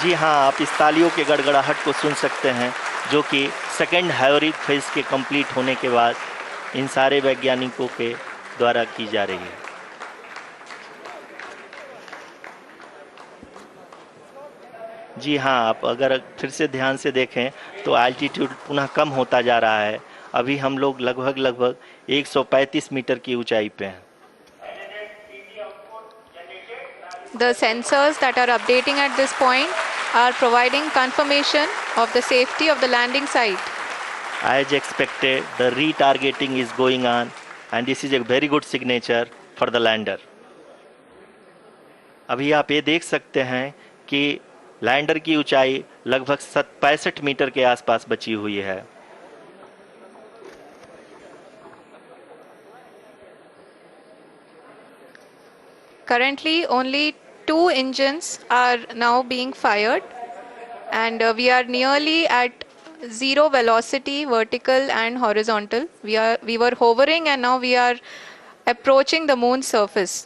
जी हाँ, आप इस तालियों के गड़गड़ाहट को सुन सकते हैं, जो कि सेकेंड हेरोइक फेज के कंप्लीट होने के बाद इन सारे वैज्ञानिकों के द्वारा की जा रही है। जी हाँ, आप अगर फिर से ध्यान से देखें तो एल्टीट्यूड पुनः कम होता जा रहा है। अभी हम लोग लगभग 135 मीटर की ऊंचाई पे हैं। The sensors that are updating at this point are providing confirmation of the safety of the landing site. As expected, the retargeting is going on, and this is a very good signature for the lander. अभी आप ये देख सकते हैं कि lander की ऊंचाई लगभग 65 मीटर के आसपास बची हुई है। Currently, only 2 engines are now being fired, and we are nearly at zero velocity, vertical and horizontal. We were hovering, and now we are approaching the moon's surface.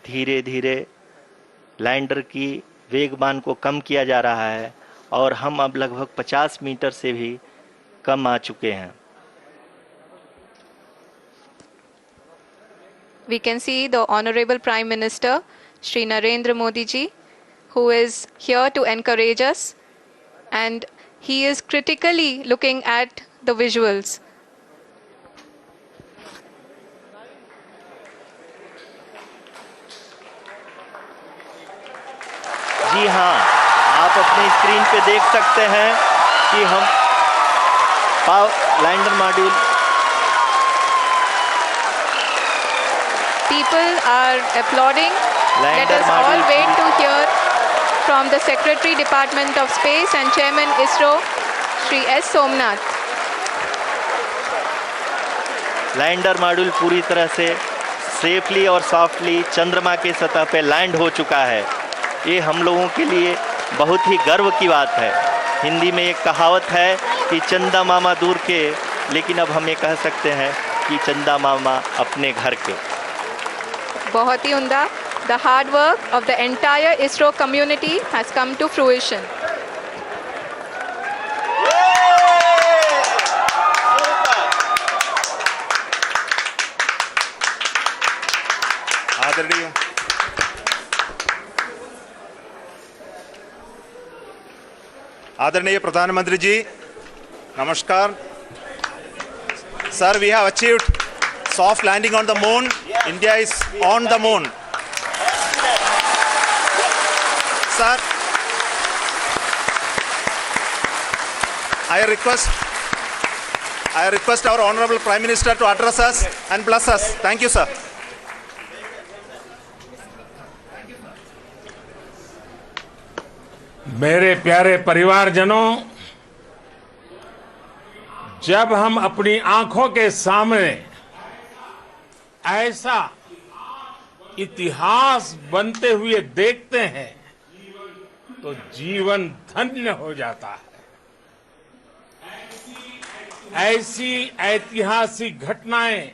धीरे धीरे लैंडर की वेगमान को कम किया जा रहा है और हम अब लगभग 50 मीटर से भी कम आ चुके हैं। We can see the Honorable Prime Minister, Shri Narendra Modi ji, who is here to encourage us, and he is critically looking at the visuals. जी हाँ, आप अपनी स्क्रीन पे देख सकते हैं कि हम lander module. People are applauding. Let us all wait to hear from the Secretary Department of Space and Chairman ISRO, Shri S. Somnath. Lander module पूरी तरह से सेफली और सॉफ्टली चंद्रमा के सतह पे लैंड हो चुका है। ये हम लोगों के लिए बहुत ही गर्व की बात है। हिंदी में एक कहावत है कि चंदा मामा दूर के, लेकिन अब हम ये कह सकते हैं कि चंदा मामा अपने घर के। बहुत ही उम्दा। The hard work of the entire ISRO community has come to fruition. आदरणीय प्रधानमंत्री जी, नमस्कार। Sir, we have achieved soft landing on the moon. India is on the moon. Sir, I request our Honorable Prime Minister to address us and bless us. Thank you, sir. मेरे प्यारे परिवारजनों, जब हम अपनी आंखों के सामने ऐसा इतिहास बनते हुए देखते हैं तो जीवन धन्य हो जाता है। ऐसी ऐतिहासिक घटनाएं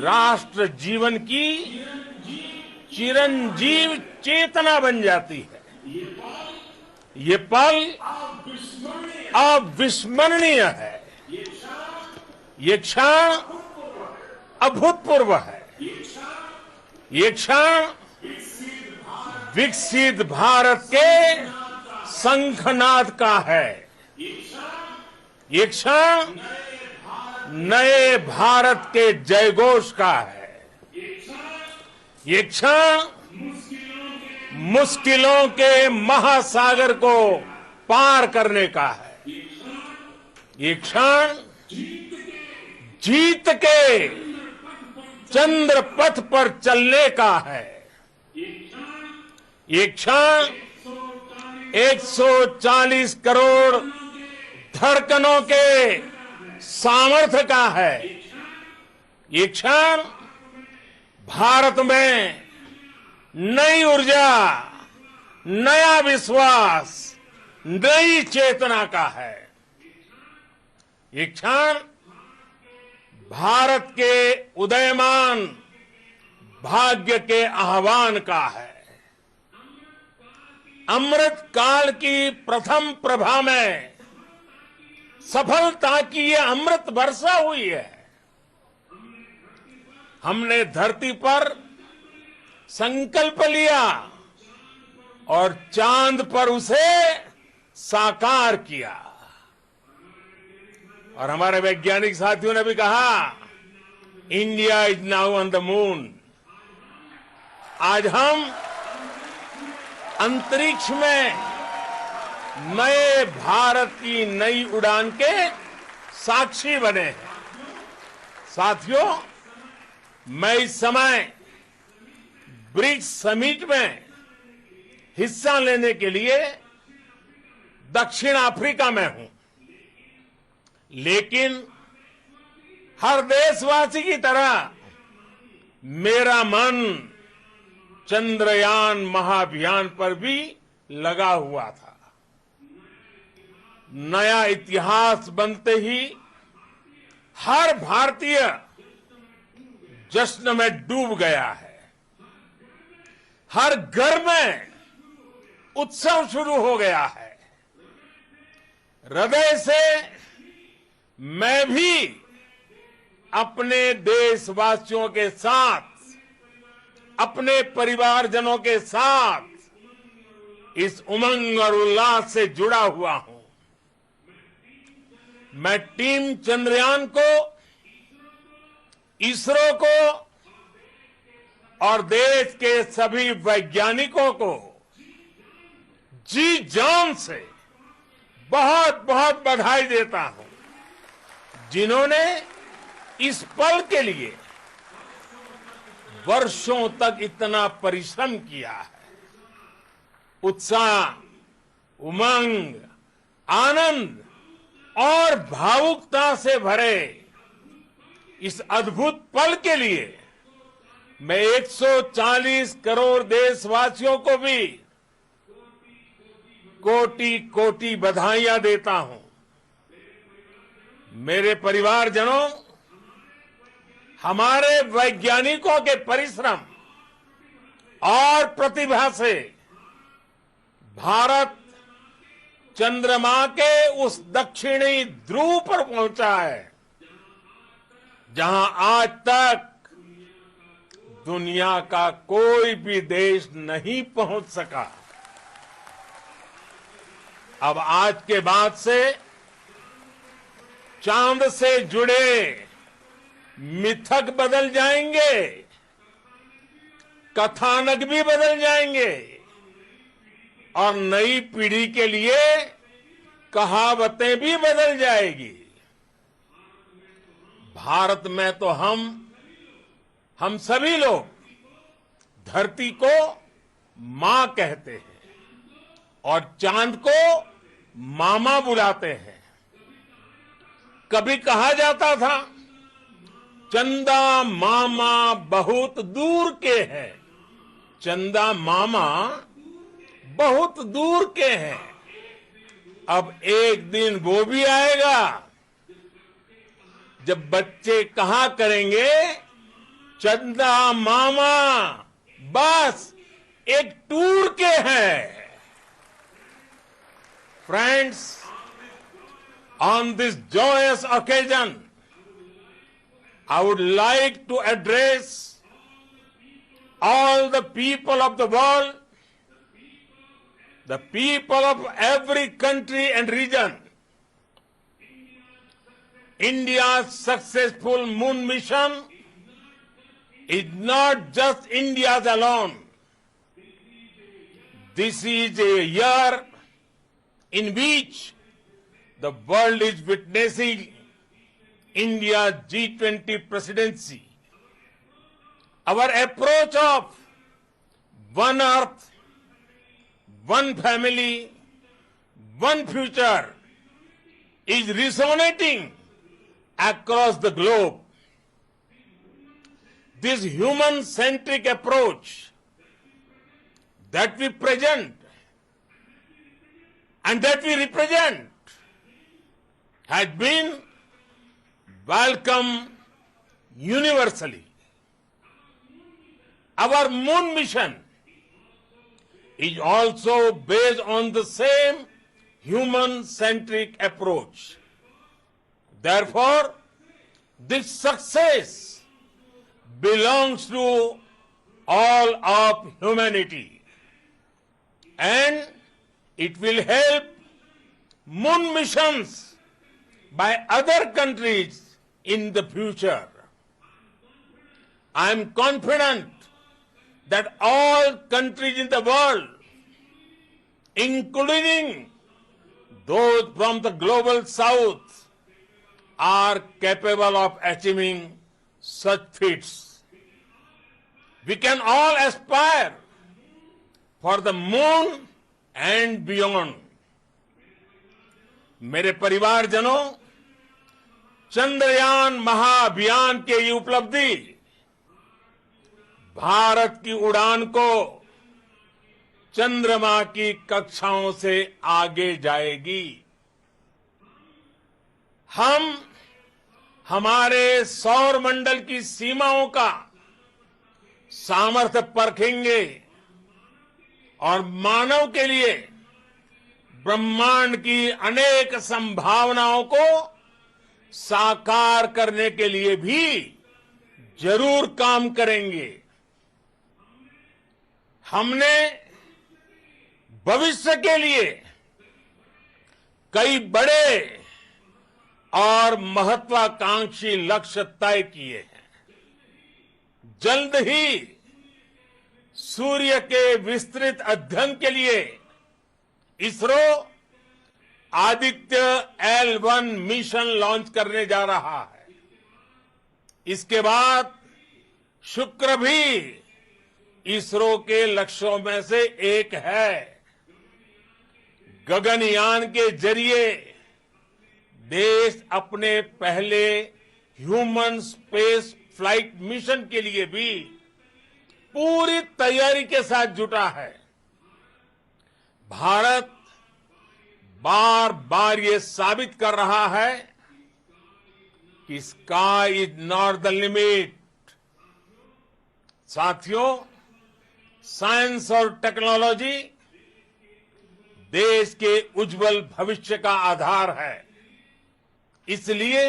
राष्ट्र जीवन की चिरंजीव चेतना बन जाती है। ये पल अविस्मरणीय है। ये क्षण अभूतपूर्व है। ये क्षण विकसित भारत के शंखनाद का है। ये क्षण नए भारत के जयघोष का है। ये क्षण मुश्किलों के महासागर को पार करने का है। ये क्षण जीत के चंद्र पथ पर चलने का है। ये क्षण 140 करोड़ धड़कनों के सामर्थ्य का है। ये क्षण भारत में नई ऊर्जा, नया विश्वास, नई चेतना का है। ये क्षण भारत के उदयमान भाग्य के आह्वान का है। अमृत काल की प्रथम प्रभा में सफलता की ये अमृत वर्षा हुई है। हमने धरती पर संकल्प लिया और चांद पर उसे साकार किया। और हमारे वैज्ञानिक साथियों ने भी कहा, India is now on the moon. आज हम अंतरिक्ष में नए भारत की नई उड़ान के साक्षी बने हैं। साथियों, मैं इस समय ब्रिक्स समिट में हिस्सा लेने के लिए दक्षिण अफ्रीका में हूं, लेकिन हर देशवासी की तरह मेरा मन चंद्रयान महाअभियान पर भी लगा हुआ था। नया इतिहास बनते ही हर भारतीय जश्न में डूब गया है। हर घर में उत्सव शुरू हो गया है। हृदय से मैं भी अपने देशवासियों के साथ, अपने परिवारजनों के साथ इस उमंग और उल्लास से जुड़ा हुआ हूं। मैं टीम चंद्रयान को, इसरो को और देश के सभी वैज्ञानिकों को जी जान से बहुत बहुत बधाई देता हूं, जिन्होंने इस पल के लिए वर्षों तक इतना परिश्रम किया है। उत्साह, उमंग, आनंद और भावुकता से भरे इस अद्भुत पल के लिए मैं 140 करोड़ देशवासियों को भी कोटि कोटि बधाइयां देता हूं। मेरे परिवारजनों, हमारे वैज्ञानिकों के परिश्रम और प्रतिभा से भारत चंद्रमा के उस दक्षिणी ध्रुव पर पहुंचा है, जहां आज तक दुनिया का कोई भी देश नहीं पहुंच सका। अब आज के बाद से चांद से जुड़े मिथक बदल जाएंगे, कथानक भी बदल जाएंगे और नई पीढ़ी के लिए कहावतें भी बदल जाएगी। भारत में तो हम सभी लोग धरती को मां कहते हैं और चांद को मामा बुलाते हैं। कभी कहा जाता था, चंदा मामा बहुत दूर के हैं। चंदा मामा बहुत दूर के हैं। अब एक दिन वो भी आएगा जब बच्चे कहा करेंगे, चंदा मामा बस एक टूर के हैं। Friends, on this joyous occasion, I would like to address all the people of the world, the people of every country and region. India's successful moon mission is not just India's alone. This is a year in which the world is witnessing India's G20 presidency. Our approach of one earth, one family, one future is resonating across the globe. This human-centric approach that we present and that we represent has been welcomed universally. Our moon mission is also based on the same human-centric approach. Therefore, this success belongs to all of humanity, and it will help moon missions by other countries in the future. I am confident that all countries in the world, including those from the global south, are capable of achieving such feats. We can all aspire for the moon and beyond. मेरे परिवारजनों, चंद्रयान महाअभियान के ये उपलब्धि भारत की उड़ान को चंद्रमा की कक्षाओं से आगे जाएगी। हम हमारे सौर मंडल की सीमाओं का सामर्थ्य परखेंगे और मानव के लिए ब्रह्मांड की अनेक संभावनाओं को साकार करने के लिए भी जरूर काम करेंगे। हमने भविष्य के लिए कई बड़े और महत्वाकांक्षी लक्ष्य तय किए हैं। जल्द ही सूर्य के विस्तृत अध्ययन के लिए ISRO Aditya L1 mission launch करने जा रहा है। इसके बाद शुक्र भी इसरो के लक्ष्यों में से एक है। गगनयान के जरिए देश अपने पहले ह्यूमन स्पेस फ्लाइट मिशन के लिए भी पूरी तैयारी के साथ जुटा है। भारत बार बार ये साबित कर रहा है कि sky is not the limit. साथियों, साइंस और टेक्नोलॉजी देश के उज्जवल भविष्य का आधार है। इसलिए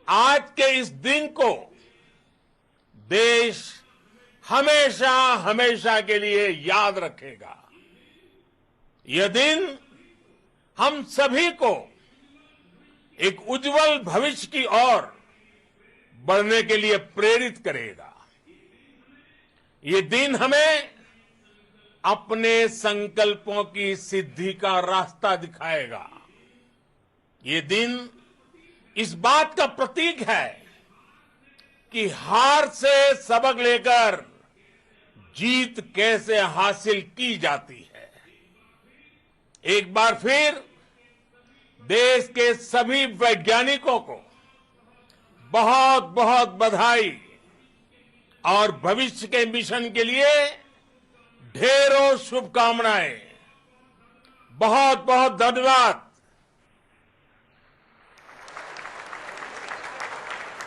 आज के इस दिन को देश हमेशा हमेशा के लिए याद रखेगा। यह दिन हम सभी को एक उज्जवल भविष्य की ओर बढ़ने के लिए प्रेरित करेगा। ये दिन हमें अपने संकल्पों की सिद्धि का रास्ता दिखाएगा। ये दिन इस बात का प्रतीक है कि हार से सबक लेकर जीत कैसे हासिल की जाती है। एक बार फिर देश के सभी वैज्ञानिकों को बहुत बहुत बधाई और भविष्य के मिशन के लिए ढेरों शुभकामनाएं। बहुत बहुत धन्यवाद।